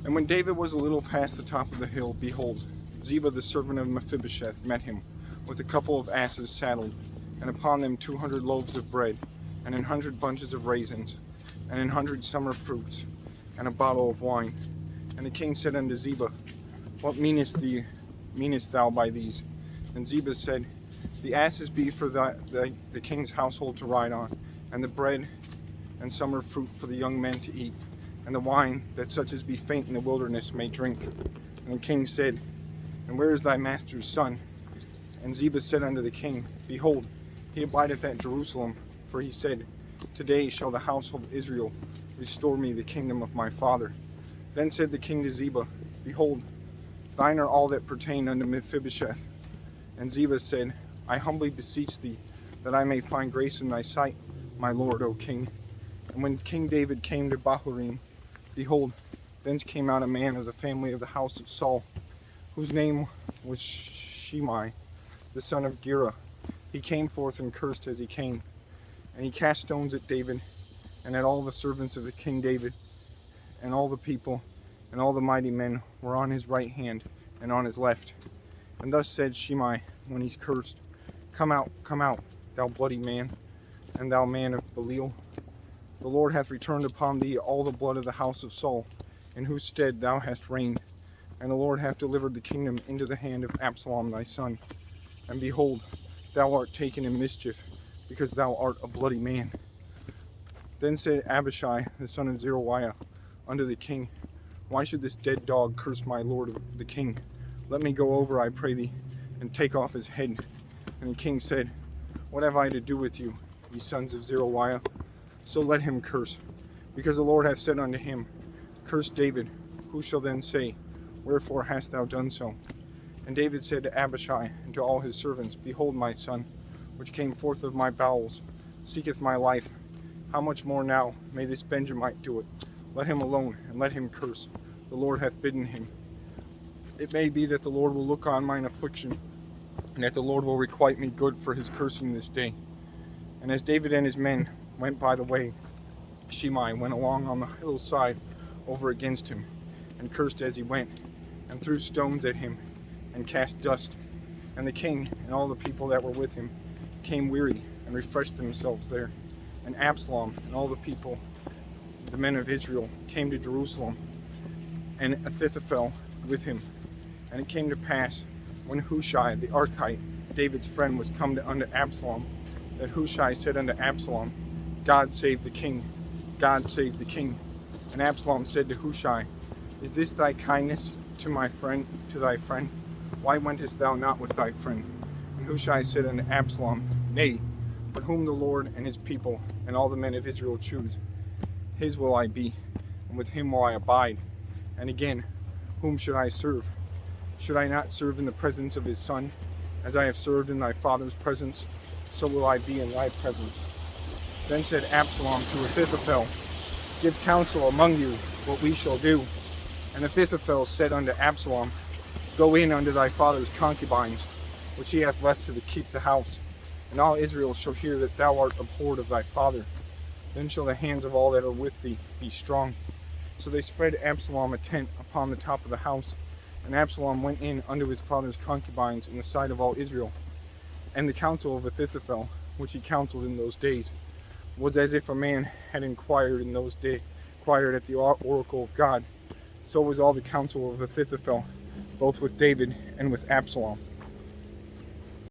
And when David was a little past the top of the hill, behold, Ziba the servant of Mephibosheth met him, with a couple of asses saddled, and upon them 200 loaves of bread, and 100 bunches of raisins, and 100 summer fruits, and a bottle of wine. And the king said unto Ziba, What meanest thou by these? And Ziba said, The asses be for the king's household to ride on, and the bread and summer fruit for the young men to eat, and the wine, that such as be faint in the wilderness may drink. And the king said, And where is thy master's son? And Ziba said unto the king, Behold, he abideth at Jerusalem, for he said, Today shall the household of Israel restore me the kingdom of my father. Then said the king to Ziba, Behold, thine are all that pertain unto Mephibosheth. And Ziba said, I humbly beseech thee, that I may find grace in thy sight, my lord, O king. And when King David came to Bahurim, behold, thence came out a man of the family of the house of Saul, whose name was Shimei, the son of Gera. He came forth and cursed as he came. And he cast stones at David, and at all the servants of the king David, and all the people, and all the mighty men were on his right hand and on his left. And thus said Shimei, when he cursed, come out, thou bloody man, and thou man of Belial. The Lord hath returned upon thee all the blood of the house of Saul, in whose stead thou hast reigned. And the Lord hath delivered the kingdom into the hand of Absalom thy son. And behold, thou art taken in mischief, because thou art a bloody man. Then said Abishai, the son of Zeruiah, unto the king, Why should this dead dog curse my lord the king? Let me go over, I pray thee, and take off his head. And the king said, What have I to do with you, ye sons of Zeruiah? So let him curse, because the Lord hath said unto him, Curse David. Who shall then say, Wherefore hast thou done so? And David said to Abishai and to all his servants, Behold, my son, which came forth of my bowels, seeketh my life. How much more now may this Benjamite do it? Let him alone, and let him curse. The Lord hath bidden him. It may be that the Lord will look on mine affliction, and that the Lord will requite me good for his cursing this day. And as David and his men went by the way, Shimei went along on the hillside over against him, and cursed as he went, and threw stones at him, and cast dust. And the king and all the people that were with him came weary, and refreshed themselves there. And Absalom and all the people, the men of Israel, came to Jerusalem, and Ahithophel with him. And it came to pass, when Hushai the Archite, David's friend, was come unto Absalom, that Hushai said unto Absalom, God save the king, God save the king. And Absalom said to Hushai, Is this thy kindness to thy friend? Why wentest thou not with thy friend? And Hushai said unto Absalom, Nay, but whom the Lord and his people and all the men of Israel choose, his will I be, and with him will I abide. And again, whom should I serve? Should I not serve in the presence of his son? As I have served in thy father's presence, so will I be in thy presence. Then said Absalom to Ahithophel, Give counsel among you what we shall do. And Ahithophel said unto Absalom, Go in unto thy father's concubines, which he hath left to keep the house, and all Israel shall hear that thou art abhorred of thy father. Then shall the hands of all that are with thee be strong. So they spread Absalom a tent upon the top of the house, and Absalom went in unto his father's concubines in the sight of all Israel. And the counsel of Ahithophel, which he counseled in those days, was as if a man had inquired at the oracle of God. So was all the counsel of Ahithophel, both with David and with Absalom.